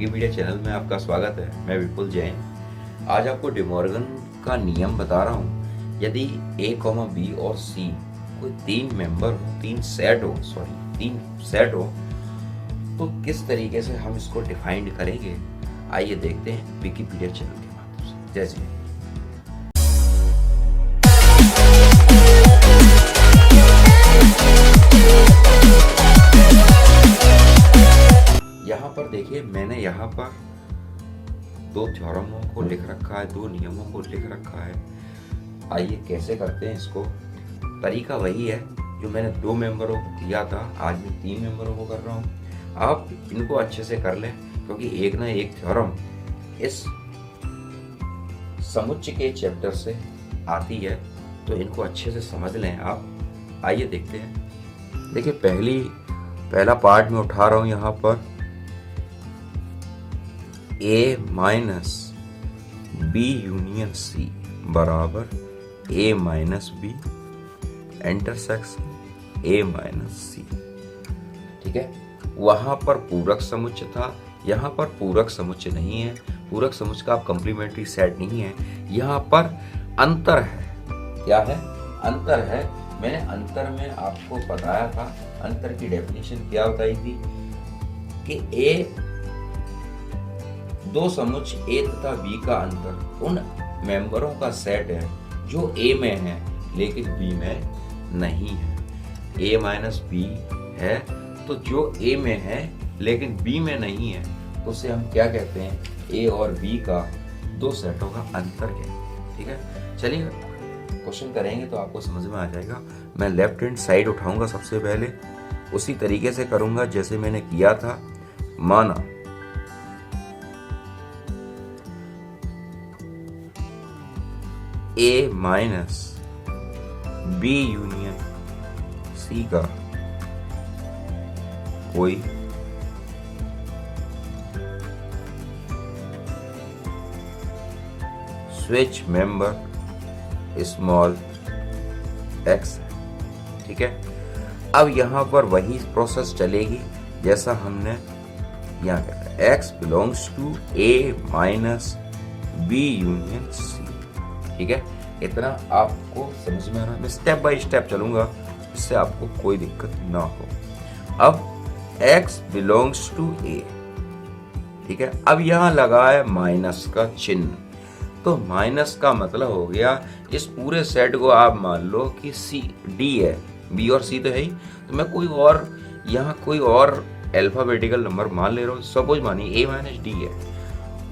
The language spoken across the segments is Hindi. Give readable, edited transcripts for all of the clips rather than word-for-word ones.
विकिपीडिया चैनल में आपका स्वागत है। मैं विपुल जैन। आज आपको डिमॉर्गन का नियम बता रहा हूँ। यदि ए कॉमा बी और सी कोई तीन सेट हो तो किस तरीके से हम इसको डिफाइंड करेंगे, आइए देखते हैं विकिपीडिया चैनल के माध्यम से। जैसे यहाँ पर देखिए, मैंने यहाँ पर दो थ्योरमों को लिख रखा है, दो नियमों को लिख रखा है। आइए कैसे करते हैं इसको। तरीका वही है जो मैंने दो मेंबरों को किया था, आज मैं 3 मेंबरों को कर रहा हूँ। आप इनको अच्छे से कर लें, क्योंकि एक ना एक थ्योरम इस समुच्चय के चैप्टर से आती है, तो इनको अच्छे से समझ लें आप। आइए देखते हैं। देखिए, पहला पार्ट में उठा रहा हूँ यहाँ पर A minus B union C बराबर A minus B intersection A minus C. ठीक है, वहां पर पूरक समुच्चय था, यहाँ पर पूरक समुच्चय नहीं है। पूरक समुच्चय का कंप्लीमेंट्री सेट नहीं है। यहाँ पर अंतर है। क्या है? अंतर है। मैंने अंतर में आपको बताया था, अंतर की डेफिनेशन क्या बताई थी कि A दो समुच्चय A तथा B का अंतर उन मेंबरों का सेट है जो A में है लेकिन B में नहीं है। A माइनस B है तो जो A में है लेकिन B में नहीं है, तो उसे हम क्या कहते हैं? A और B का दो सेटों का अंतर है। ठीक है, चलिए क्वेश्चन करेंगे तो आपको समझ में आ जाएगा। मैं लेफ्ट हैंड साइड उठाऊंगा सबसे पहले, उसी तरीके से करूंगा जैसे मैंने किया था। माना A minus B union C का कोई स्विच मेंबर स्मॉल x। ठीक है, अब यहां पर वही प्रोसेस चलेगी जैसा हमने यहां कहा, x belongs to A minus B union C. ठीक है, इतना आपको समझ में आ रहा है। मैं स्टेप बाय स्टेप चलूंगा, इससे आपको कोई दिक्कत ना हो। अब x बिलोंग्स टू A। ठीक है, अब यहां लगा है माइनस का चिन्ह, तो माइनस का मतलब हो गया इस पूरे सेट को आप मान लो कि C D है, B और C तो है ही, तो मैं कोई और अल्फाबेटिकल नंबर मान ले रहा हूँ। सपोज मानिए A माइनस D है,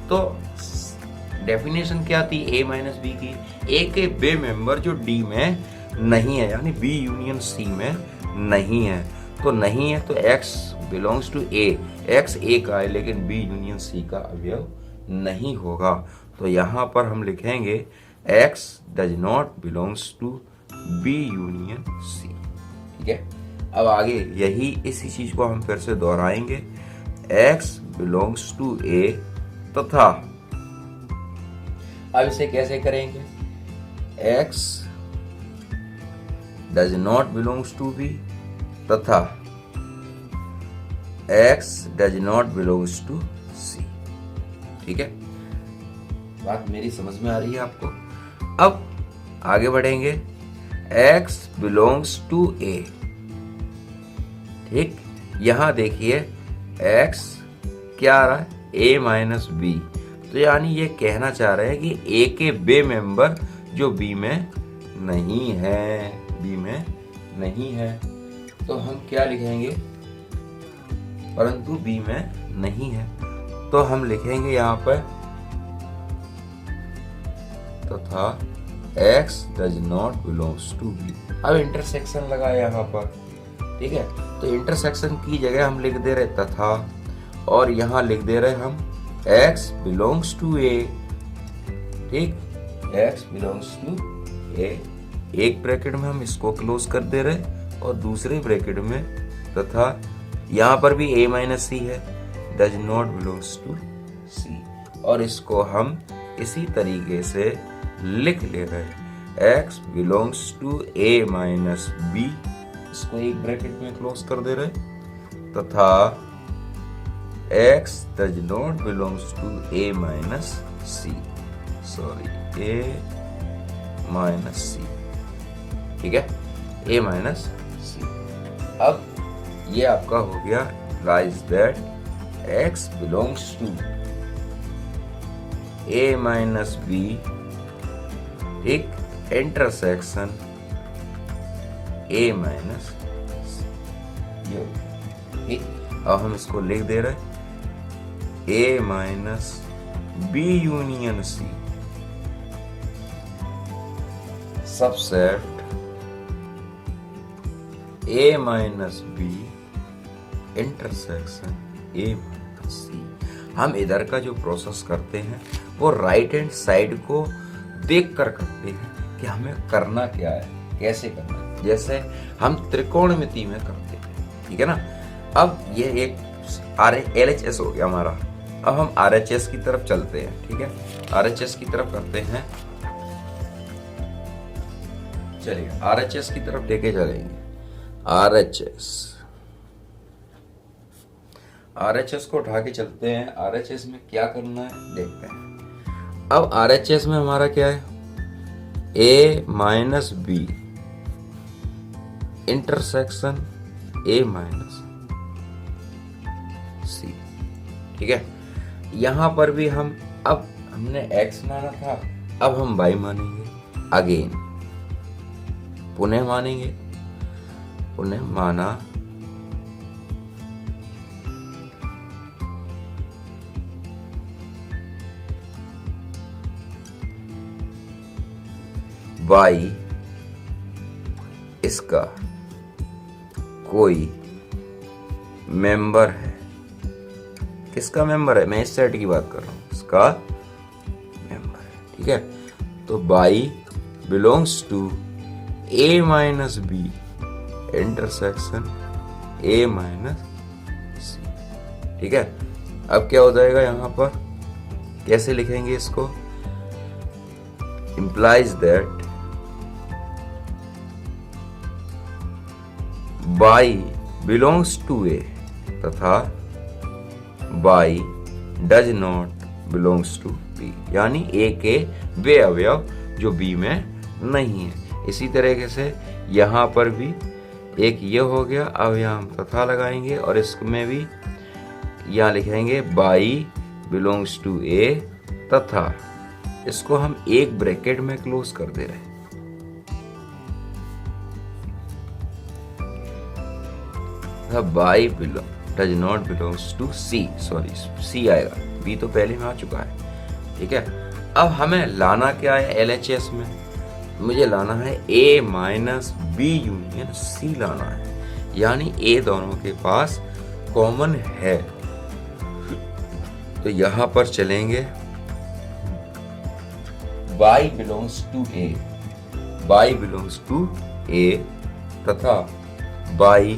तो डेफिनेशन क्या थी A माइनस बी की? A के बे मेंबर जो D में नहीं है, यानी B यूनियन C में नहीं है, तो नहीं है तो X belongs to A। X A का है लेकिन B यूनियन C का अवयव नहीं होगा, तो यहाँ पर हम लिखेंगे X does not belongs to B union C। ठीक है, अब आगे इसी चीज को हम फिर से दोहराएंगे। X बिलोंग्स टू A तथा अब इसे कैसे करेंगे? X does not belongs to B तथा X does not belongs to C। ठीक है, बात मेरी समझ में आ रही है आपको? अब आगे बढ़ेंगे। X belongs to A। ठीक, यहां देखिए X क्या आ रहा है? A माइनस बी, तो यानी ये कहना चाह रहे हैं कि A के बे मेंबर जो B में नहीं है, B में नहीं है, तो हम क्या लिखेंगे? परंतु B में नहीं है, तो हम लिखेंगे यहाँ पर तथा X does not belongs to B। अब इंटरसेक्शन लगा यहाँ पर। ठीक है, तो इंटरसेक्शन की जगह हम लिख दे रहे तथा, और यहाँ लिख दे रहे हम X belongs to A। ठीक, X belongs to A। एक ब्रैकेट में हम इसको क्लोज कर दे रहे और दूसरे ब्रैकेट में तथा यहाँ पर भी A माइनस सी है, does not belongs to C, और इसको हम इसी तरीके से लिख ले रहे। X belongs to A minus B, इसको एक ब्रैकेट में क्लोज कर दे रहे तथा x does not belongs to a minus c, sorry a minus c, ठीक है, a minus c। अब ये आपका हो गया implies that x belongs to a minus b, एक इंटरसेक्शन a माइनस ये, अब हम इसको लिख दे रहे a minus b union c subset a minus b intersection a minus c। हम इधर का जो प्रोसेस करते हैं वो राइट हैंड साइड को देख कर करते हैं कि हमें करना क्या है, कैसे करना है, जैसे हम त्रिकोणमिति में करते हैं, ठीक है ना। अब ये एक LHS हो गया हमारा। अब हम RHS की तरफ चलते हैं, ठीक है, RHS की तरफ करते हैं। चलिए RHS की तरफ लेके चलेंगे। RHS को उठा के चलते हैं। RHS में क्या करना है देखते हैं। अब RHS में हमारा क्या है, a minus B intersection a minus C, ठीक है। यहां पर भी हम, अब हमने x माना था, अब हम y मानेंगे, अगेन पुनः मानेंगे, पुनः माना y इसका कोई मेंबर है। किसका मेंबर है, मैं इस सेट की बात कर रहा हूं, इसका मेंबर है, ठीक है। तो y belongs to a minus B intersection a minus C, ठीक है। अब क्या हो जाएगा यहां पर, कैसे लिखेंगे इसको, implies that y belongs to a तथा y does not belongs to b, यानी a के वे अवयव जो b में नहीं है। इसी तरीके से यहाँ पर भी एक ये हो गया। अब यहाँ हम तथा लगाएंगे और इसमें भी यहाँ लिखेंगे y belongs to a तथा इसको हम एक ब्रैकेट में क्लोज कर दे रहे हैं। y does not belongs to c, sorry c आएगा, b तो पहले में आ चुका है, ठीक है। अब हमें लाना क्या है LHS में, मुझे लाना है a minus B union c लाना है, यानी a दोनों के पास कॉमन है। तो यहां पर चलेंगे y belongs to a तथा y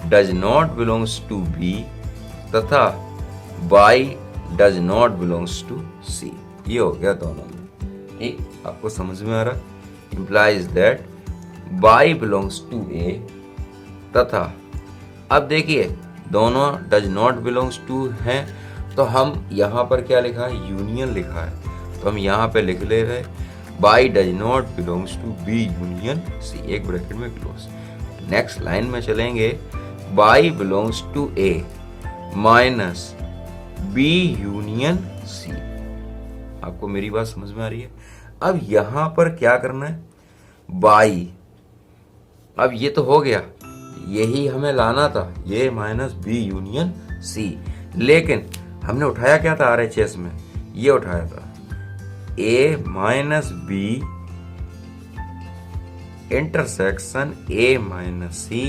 does not belongs to b तथा y does not belongs to c। ये हो गया दोनों में, ठीक, आपको समझ में आ रहा, implies that y belongs to a तथा, अब देखिए दोनों does not belongs to हैं, तो हम यहाँ पर क्या लिखा है, यूनियन लिखा है, तो हम यहाँ पे लिख ले रहे y does not belongs to b union c, एक ब्रैकेट में क्लोज। नेक्स्ट लाइन में चलेंगे, y belongs to a minus b union c। आपको मेरी बात समझ में आ रही है। अब यहां पर क्या करना है, y, अब ये तो हो गया, यही हमें लाना था, ये माइनस b यूनियन c, लेकिन हमने उठाया क्या था RHS में, ये उठाया था a minus b intersection a minus c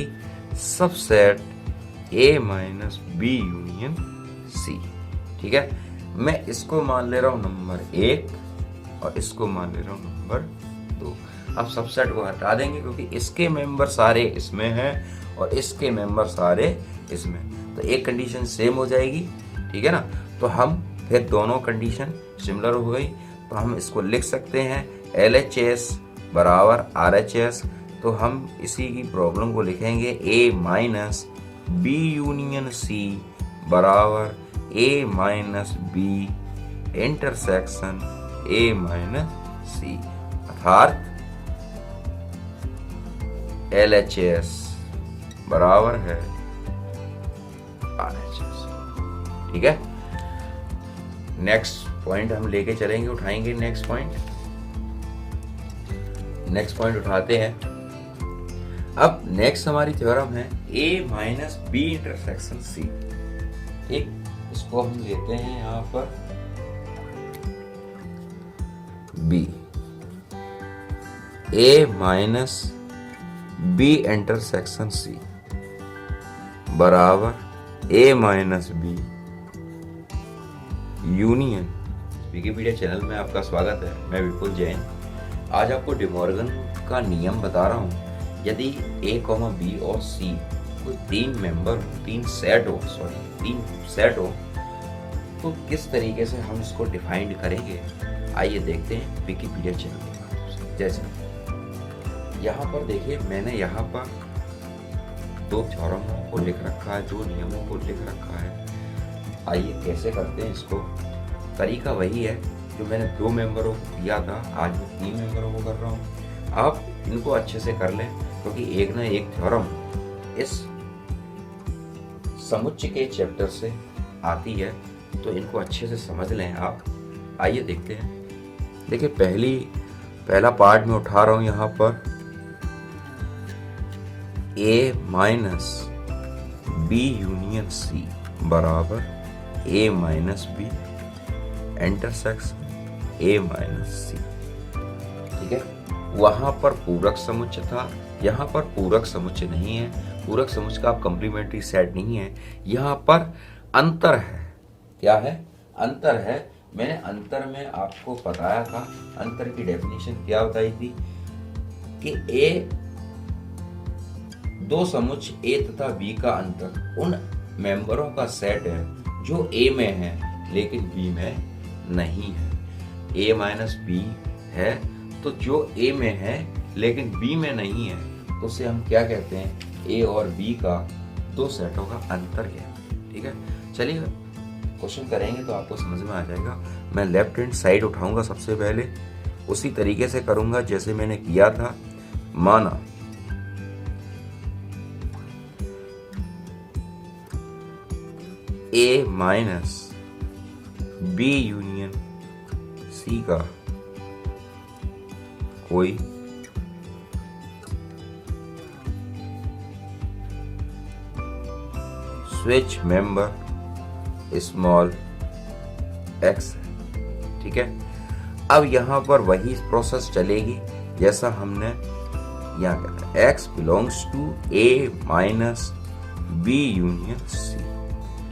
subset a minus B union c, ठीक है। मैं इसको मान ले रहा हूं नंबर 1 और इसको मान ले रहा हूं नंबर 2। अब सबसेट को हटा देंगे क्योंकि इसके मेंबर सारे इसमें हैं और इसके मेंबर सारे इसमें, तो एक कंडीशन सेम हो जाएगी, ठीक है ना। तो हम फिर दोनों कंडीशन सिमिलर हो गई, तो हम इसको लिख सकते हैं LHS बराबर RHS। तो हम इसी की प्रॉब्लम को लिखेंगे a minus B union c बराबर A minus B intersection A minus C, अर्थात LHS बराबर है RHS। ठीक है, नेक्स्ट पॉइंट हम लेके चलेंगे, उठाएंगे नेक्स्ट पॉइंट उठाते हैं। अब नेक्स्ट हमारी थ्योरम है A minus B intersection C। ठीक, इसको हम लेते हैं यहां पर B, A minus B intersection C बराबर A minus B union. Wikipedia channel में आपका स्वागत है, मैं विपुल जैन। आज आपको डिमॉर्गन का नियम बता रहा हूँ। यदि A, B और C कोई तीन सेट हो तो किस तरीके से हम इसको डिफाइंड करेंगे, आइए देखते हैं विकिपीडिया चैनल के माध्यम से। जैसे यहाँ पर देखिए, मैंने यहाँ पर दो थ्योरमों को लिख रखा है, दो नियमों को लिख रखा है। आइए कैसे करते हैं इसको। तरीका वही है जो मैंने 2 मेंबरों को किया था, आज मैं 3 मेंबरों को कर रहा हूँ। आप इनको अच्छे से कर लें, क्योंकि एक ना एक थ्योरम इस समुच्चय के चैप्टर से आती है, तो इनको अच्छे से समझ लें आप। आइए देखते हैं। देखिए, पहला पार्ट में उठा रहा हूं यहाँ पर A minus B union C बराबर A minus B intersection A minus C। ठीक है, वहां पर पूरक समुच्चय था, यहाँ पर पूरक समुच्चय नहीं है। पूरक समुच्चय का कंप्लीमेंट्री सेट नहीं है, यहाँ पर अंतर है। क्या है? अंतर है। मैंने अंतर में आपको बताया था, अंतर की डेफिनेशन क्या बताई थी कि दो समुच्चय A तथा B का अंतर उन मेंबरों का सेट है जो A में है लेकिन B में नहीं है। A माइनस B है तो जो A में है लेकिन B में नहीं है, तो उसे हम क्या कहते हैं? A और B का दो सेटों का अंतर कहते हैं। ठीक है, चलिए क्वेश्चन करेंगे तो आपको समझ में आ जाएगा। मैं लेफ्ट हैंड साइड उठाऊंगा सबसे पहले, उसी तरीके से करूंगा जैसे मैंने किया था। माना A minus B union C का कोई स्विच मेंबर स्मॉल x है। ठीक है, अब यहां पर वही प्रोसेस चलेगी जैसा हमने यहाँ किया। x belongs to A minus B union C।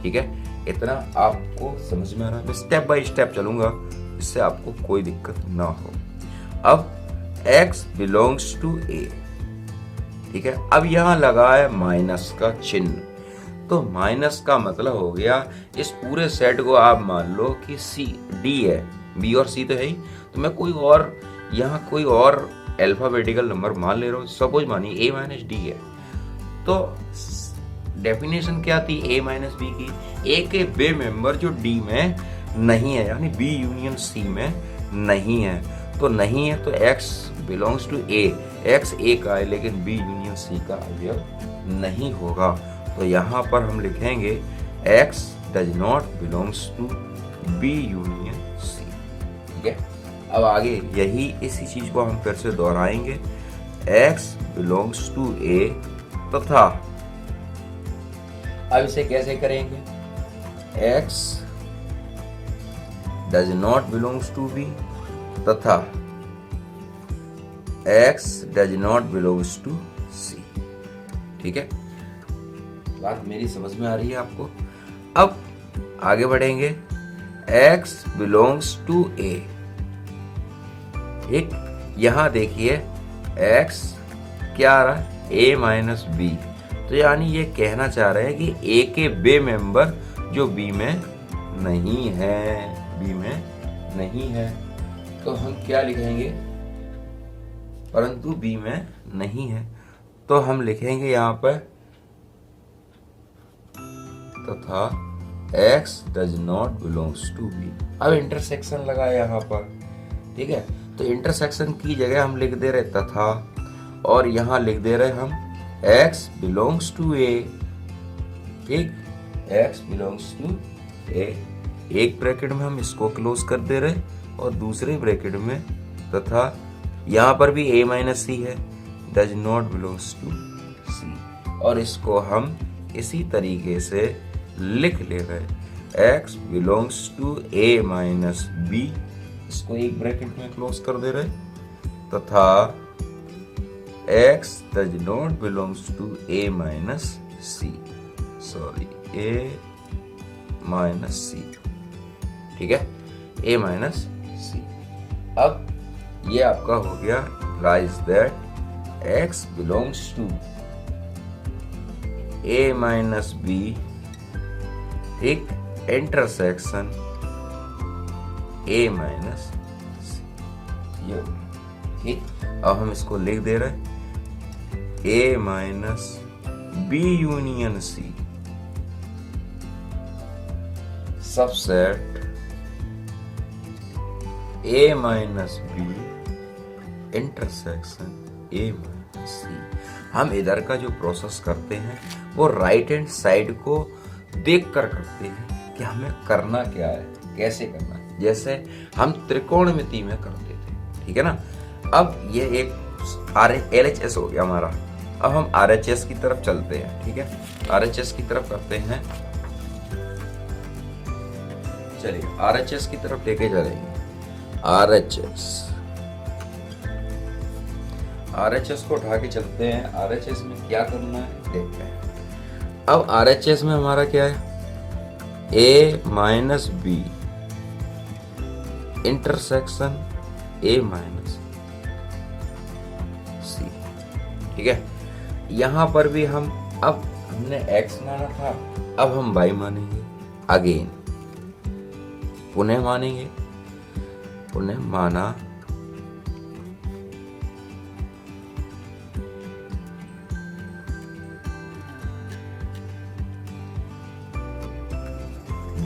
ठीक है, इतना आपको समझ में आ रहा है। मैं स्टेप बाय स्टेप चलूंगा, इससे आपको कोई दिक्कत ना हो। अब x बिलोंग्स टू A। ठीक है, अब यहां लगा है माइनस का चिन्ह, तो माइनस का मतलब हो गया इस पूरे सेट को आप मान लो कि D है, B और C तो है ही, तो मैं कोई और अल्फाबेटिकल नंबर मान ले रहा हूँ। सपोज मानिए A माइनस D है, तो डेफिनेशन क्या थी A माइनस B की? A के बे मेंबर जो D में नहीं है, यानी B यूनियन C में नहीं है, तो नहीं है तो x belongs to A। x A का है लेकिन B यूनियन C का अवयव नहीं होगा, तो यहाँ पर हम लिखेंगे x does not belongs to B union C। ठीक है, अब आगे इसी चीज को हम फिर से दोहराएंगे। x बिलोंग्स टू A तथा अब इसे कैसे करेंगे? x does not belongs to B तथा x does not belongs to C। ठीक है, बात मेरी समझ में आ रही है आपको? अब आगे बढ़ेंगे। x belongs to A। ठीक, यहां देखिए x क्या आ रहा है? A माइनस B, तो यानी ये कहना चाह रहे हैं कि A के बे मेंबर जो B में नहीं है, तो हम क्या लिखेंगे? परंतु B में नहीं है, तो हम लिखेंगे यहाँ पर तथा x does not belongs to B. अब इंटरसेक्शन लगा यहाँ पर, ठीक है। तो इंटरसेक्शन की जगह हम लिख दे रहे तथा, और यहाँ लिख दे रहे हम एक्स बिलोंग्स टू ए, ठीक, एक्स बिलोंग्स टू ए। एक ब्रैकेट में हम इसको क्लोज कर दे रहे और दूसरे ब्रैकेट में तथा यहाँ पर भी a माइनस सी है, डज नॉट बिलोंग्स टू सी, और इसको हम इसी तरीके से लिख ले रहे x belongs to a minus B, इसको एक ब्रैकेट में क्लोज कर दे रहे तथा x does not belongs to a minus C, sorry a minus C, ठीक है, a माइनस सी। अब ये आपका हो गया implies that x belongs to a minus b, ठीक, इंटरसेक्शन a माइनस सी, ये ठीक। अब हम इसको लिख दे रहे a minus b union C subset a minus B intersection a minus C. हम इधर का जो प्रोसेस करते हैं वो राइट हैंड साइड को देख कर करते हैं कि हमें करना क्या है, कैसे करना है, जैसे हम त्रिकोणमिति में करते थे, ठीक है ना। अब ये एक LHS हो गया हमारा। अब हम RHS की तरफ चलते हैं, ठीक है, RHS की तरफ करते हैं। चलिए RHS की तरफ लेके चलेंगे। RHS को उठा के चलते हैं। RHS में क्या करना है देखते हैं। अब RHS में हमारा क्या है, a minus B intersection a minus C, ठीक है। यहां पर भी हम, अब हमने x माना था, अब हम y मानेंगे, अगेन पुनः मानेंगे, पुनः माना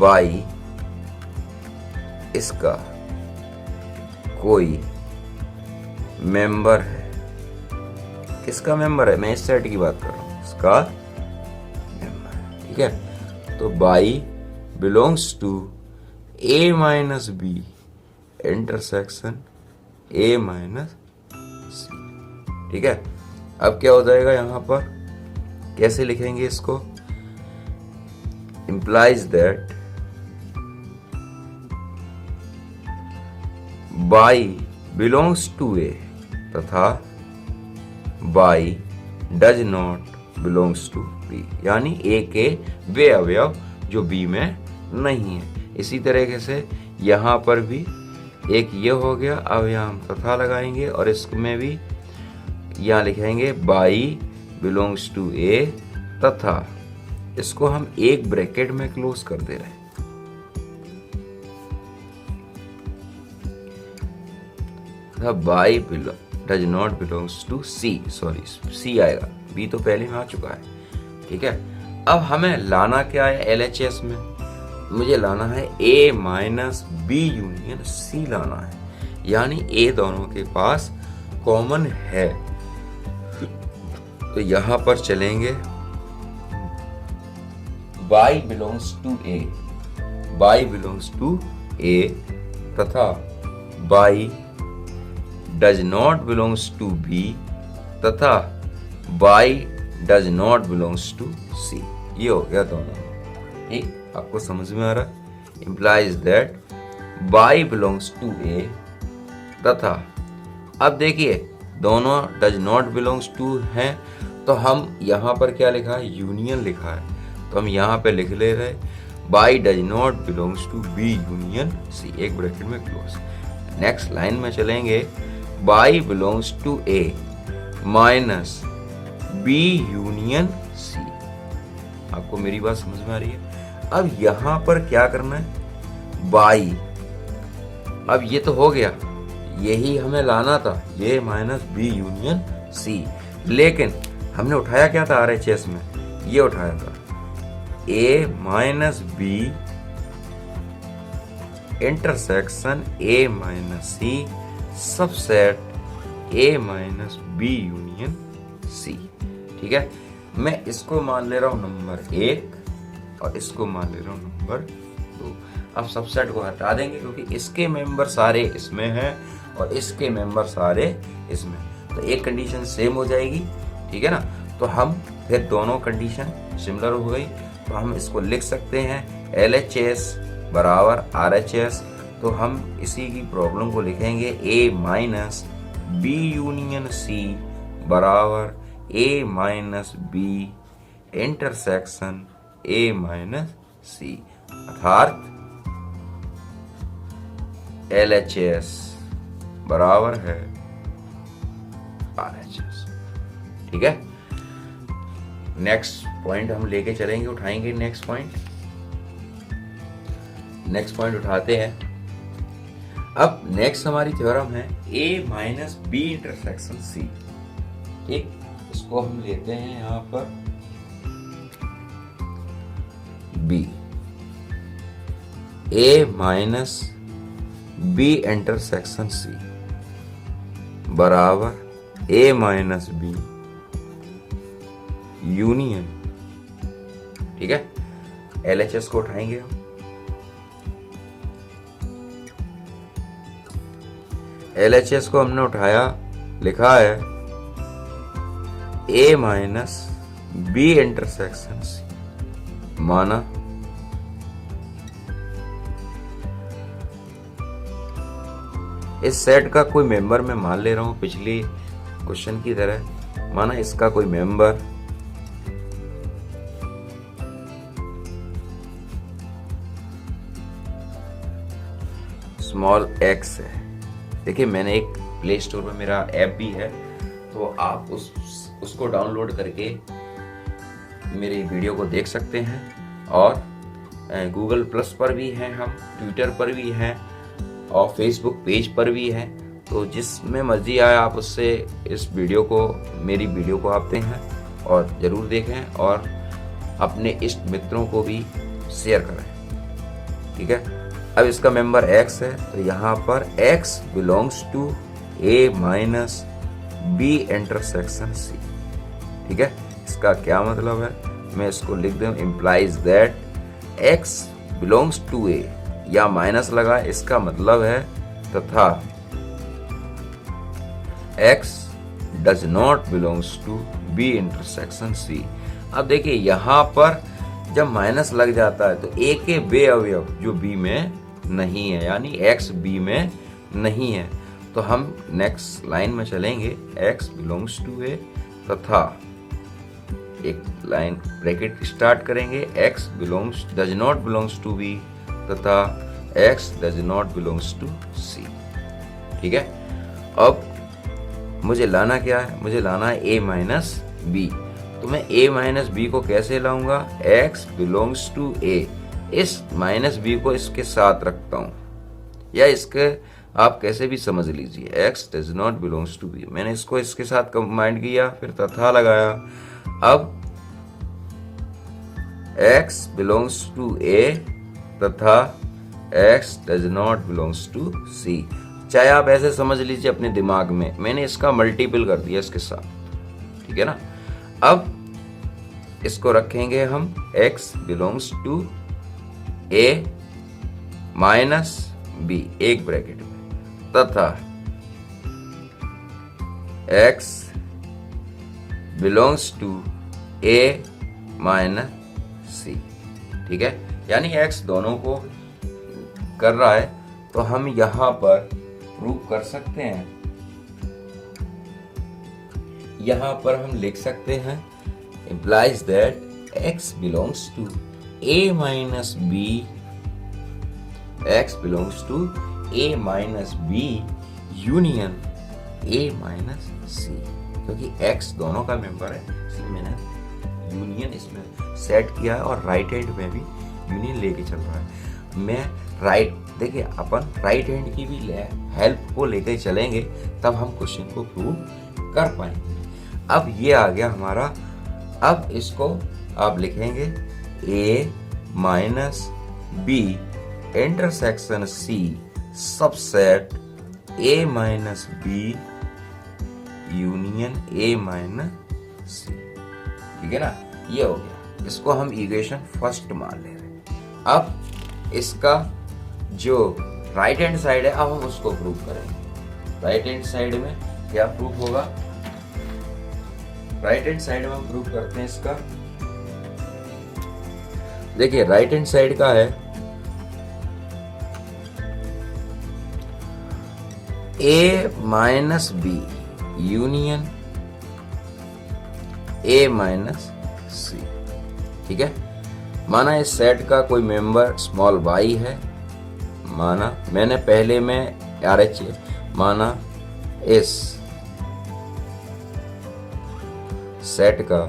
y इसका कोई मेंबर है। किसका मेंबर है, मैं इस सेट की बात कर रहा हूं, इसका मेंबर है, ठीक है। तो y belongs to a minus B intersection a minus C, ठीक है। अब क्या हो जाएगा यहां पर, कैसे लिखेंगे इसको, implies that y belongs to a तथा y does not belongs to b, यानी a के वे अवयव जो b में नहीं है। इसी तरीके से यहाँ पर भी एक ये हो गया। अब यहाँ हम तथा लगाएंगे और इसमें भी यहाँ लिखेंगे y belongs to a तथा इसको हम एक ब्रैकेट में क्लोज कर दे रहे हैं। y does not belongs to c, sorry c आएगा, b तो पहले में आ चुका है, ठीक है। अब हमें लाना क्या है LHS में, मुझे लाना है a minus B union c लाना है, यानी a दोनों के पास कॉमन है। तो यहां पर चलेंगे y belongs to a, y belongs to a तथा y does not belongs to b तथा y does not belongs to c। ये हो गया दोनों, ठीक, आपको समझ में आ रहा है। implies that y belongs to a तथा, अब देखिए दोनों does not belongs to हैं, तो हम यहाँ पर क्या लिखा है, यूनियन लिखा है, तो हम यहाँ पे लिख ले रहे y does not belongs to b union c, एक ब्रैकेट में क्लोज। नेक्स्ट लाइन में चलेंगे, y belongs to a minus b union c। आपको मेरी बात समझ में आ रही है। अब यहां पर क्या करना है, y, अब ये तो हो गया, यही हमें लाना था, ये माइनस बी यूनियन सी, लेकिन हमने उठाया क्या था RHS में, ये उठाया था A minus B intersection A minus C subset A minus B union C. ठीक है, मैं इसको मान ले रहा हूं नंबर 1 और इसको मान ले रहा हूं नंबर 2। अब सबसेट को हटा देंगे क्योंकि इसके मेंबर सारे इसमें हैं और इसके मेंबर सारे इसमें, तो एक कंडीशन सेम हो जाएगी। ठीक है ना, तो हम फिर दोनों कंडीशन सिमिलर हो गई, तो हम इसको लिख सकते हैं LHS बराबर RHS। तो हम इसी की प्रॉब्लम को लिखेंगे A minus B union C बराबर A minus B intersection A minus C, अर्थात LHS बराबर है RHS। ठीक है, नेक्स्ट पॉइंट हम लेके चलेंगे, उठाएंगे नेक्स्ट पॉइंट उठाते हैं। अब नेक्स्ट हमारी थ्योरम है A minus B intersection C। ठीक, इसको हम लेते हैं यहां पर B, A minus B intersection C बराबर A माइनस बी यूनियन। ठीक है, LHS को उठाएंगे हम। LHS को हमने उठाया, लिखा है A minus B intersection C, माना इस सेट का कोई मेंबर मैं मान ले रहा हूं पिछली क्वेश्चन की तरह, माना इसका कोई मेंबर स्मॉल x है। देखिए, मैंने एक प्ले स्टोर में मेरा ऐप भी है, तो आप उसको डाउनलोड करके मेरी वीडियो को देख सकते हैं। और गूगल प्लस पर भी हैं हम, ट्विटर पर भी हैं और फेसबुक पेज पर भी है, तो जिसमें मर्जी आए आप उससे इस वीडियो को, मेरी वीडियो को आप देखें और ज़रूर देखें और अपने इष्ट मित्रों को भी शेयर करें। ठीक है, अब इसका मेंबर x है, तो यहाँ पर x belongs to A minus B intersection C। ठीक है, इसका क्या मतलब है, मैं इसको लिख दूं, implies that x belongs to A, या माइनस लगा, इसका मतलब है तथा x does not belongs to B intersection C। अब देखिए, यहाँ पर जब माइनस लग जाता है तो A के बे अवयव जो B में नहीं है, यानी x B में नहीं है, तो हम नेक्स्ट लाइन में चलेंगे, x बिलोंग्स टू A तथा एक लाइन ब्रैकेट स्टार्ट करेंगे, x belongs does not belongs to B तथा x does not belongs to C। ठीक है, अब मुझे लाना क्या है, मुझे लाना है A माइनस बी, तो मैं A माइनस बी को कैसे लाऊंगा, x बिलोंग्स टू A, इस माइनस बी को इसके साथ रखता हूं, या इसके आप कैसे भी समझ लीजिए, x does not belongs to B, मैंने इसको इसके साथ कंबाइंड किया, फिर तथा लगाया। अब x बिलोंग्स टू A तथा x does not belongs to C, चाहे आप ऐसे समझ लीजिए अपने दिमाग में, मैंने इसका मल्टीपल कर दिया इसके साथ। ठीक है ना, अब इसको रखेंगे हम x belongs to A minus B, एक ब्रैकेट में, तथा x belongs to A minus C। ठीक है, यानी x दोनों को कर रहा है, तो हम यहां पर प्रूव कर सकते हैं, यहां पर हम लिख सकते हैं, implies that x belongs to A minus B, x belongs to A minus B union A minus C, क्योंकि x दोनों का मेंबर है, इसलिए मैंने यूनियन इसमें सेट किया है और राइट हैंड में भी यूनियन लेके चल रहा है। मैं राइट, देखिए अपन राइट हैंड की भी हेल्प को लेकर चलेंगे, तब हम क्वेश्चन को प्रूव कर पाएंगे। अब ये आ गया हमारा, अब इसको आप लिखेंगे A minus B intersection C subset A minus B union A minus C. ठीक है ना, ये हो गया। इसको हम इक्वेशन फर्स्ट मान ले रहे हैं। अब इसका जो राइट हैंड साइड है अब हम उसको प्रूव करेंगे। राइट हैंड साइड में क्या प्रूफ होगा? राइट हैंड साइड में हम प्रूव करते हैं इसका। देखिए राइट हैंड साइड का है A minus B union A minus C. ठीक है, माना इस सेट का कोई मेंबर स्मॉल y है, माना मैंने पहले में RH माना इस सेट का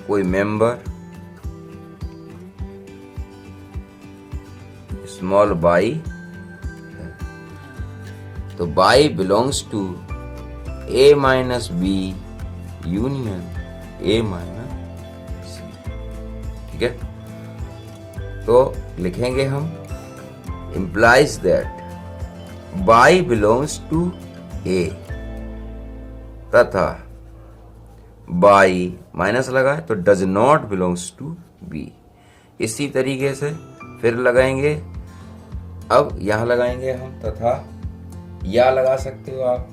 कोई मेंबर स्मॉल y है, तो y belongs to a minus B union a minus C. ठीक है, तो लिखेंगे हम implies that y belongs to a तथा y माइनस लगा है तो does not belongs to b। इसी तरीके से फिर लगाएंगे, अब यहां लगाएंगे हम तथा या लगा सकते हो आप।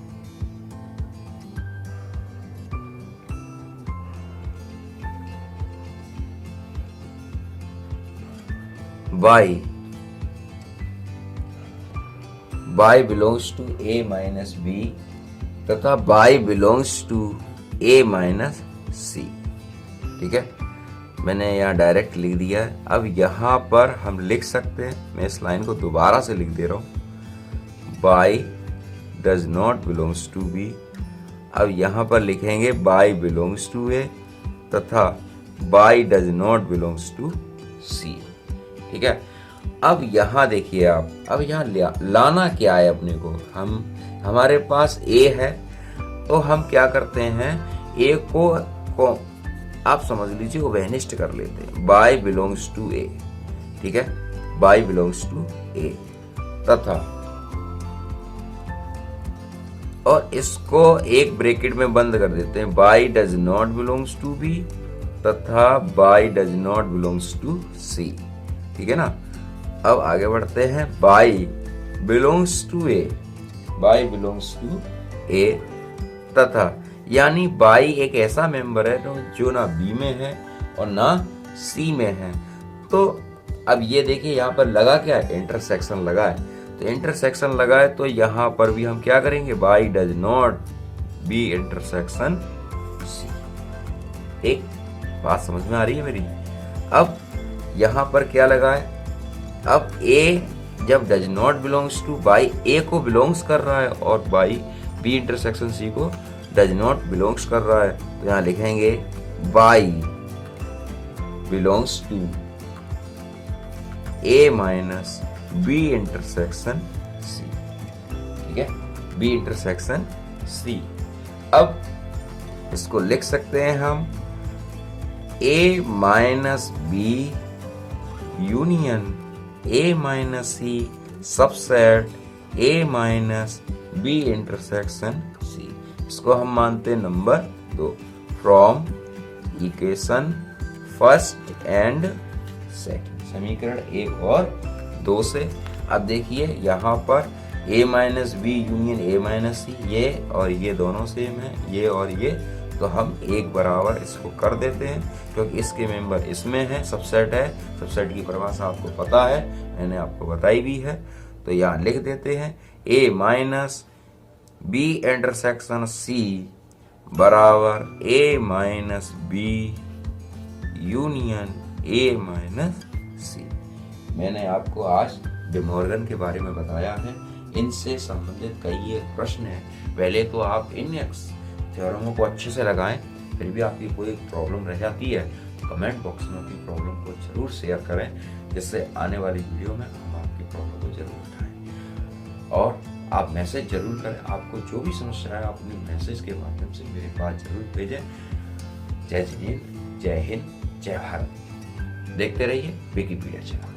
y belongs to a minus B तथा y belongs to a minus C. ठीक है, मैंने यहाँ डायरेक्ट लिख दिया है। अब यहाँ पर हम लिख सकते हैं, मैं इस लाइन को दोबारा से लिख दे रहा हूँ, y does not belongs to b। अब यहाँ पर लिखेंगे y belongs to a तथा y does not belongs to c। ठीक है, अब यहाँ देखिए आप, अब यहाँ लाना क्या है अपने को, हमारे पास a है तो हम क्या करते हैं, a को आप समझ लीजिए वो वैनिस्ट कर लेते हैं, y belongs to a। ठीक है, y belongs to a तथा और इसको एक ब्रैकेट में बंद कर देते हैं, y does not belongs to b तथा y does not belongs to c। ठीक है ना, अब आगे बढ़ते हैं, y belongs to a, y belongs to a तथा यानी y एक ऐसा मेंबर है जो ना b में है और ना c में है। तो अब ये देखिए यहाँ पर लगा क्या है, इंटरसेक्शन लगा है। तो इंटरसेक्शन लगा है तो यहाँ पर भी हम क्या करेंगे, y does not b intersection c। एक बात समझ में आ रही है मेरी? अब यहाँ पर क्या लगा है, अब a जब does not belongs to y a को बिलोंग्स कर रहा है और y b इंटरसेक्शन c को डज नॉट बिलोंग्स कर रहा है, तो यहाँ लिखेंगे y belongs to a minus b intersection c। ठीक है, b इंटरसेक्शन c। अब इसको लिख सकते हैं हम a minus b union a minus C subset a minus b intersection c। इसको हम मानते हैं number 2 from equation first and second, समीकरण 1 और 2 से। अब देखिए यहाँ पर a minus B union a minus C, ये और ये दोनों सेम है, ये और ये, तो हम एक बराबर इसको कर देते हैं क्योंकि इसके मेंबर इसमें है, सबसेट है। सबसेट की परिभाषा आपको पता है, मैंने आपको बताई भी है। तो यहाँ लिख देते हैं a minus B intersection c बराबर a minus B union a minus C. मैंने आपको आज डे मॉर्गन के बारे में बताया है, इनसे संबंधित कई एक प्रश्न है। पहले तो आप इन थ्योरमों को अच्छे से लगाएं, फिर भी आपकी कोई प्रॉब्लम रह जाती है तो कमेंट बॉक्स में अपनी प्रॉब्लम को जरूर शेयर करें, जिससे आने वाली वीडियो में हम आपकी प्रॉब्लम को जरूर उठाएं। और आप मैसेज जरूर करें, आपको जो भी समस्या है अपनी मैसेज के माध्यम से मेरे पास जरूर भेजें। जय हिंद, जय भारत। देखते रहिए विकिपीडिया चैनल।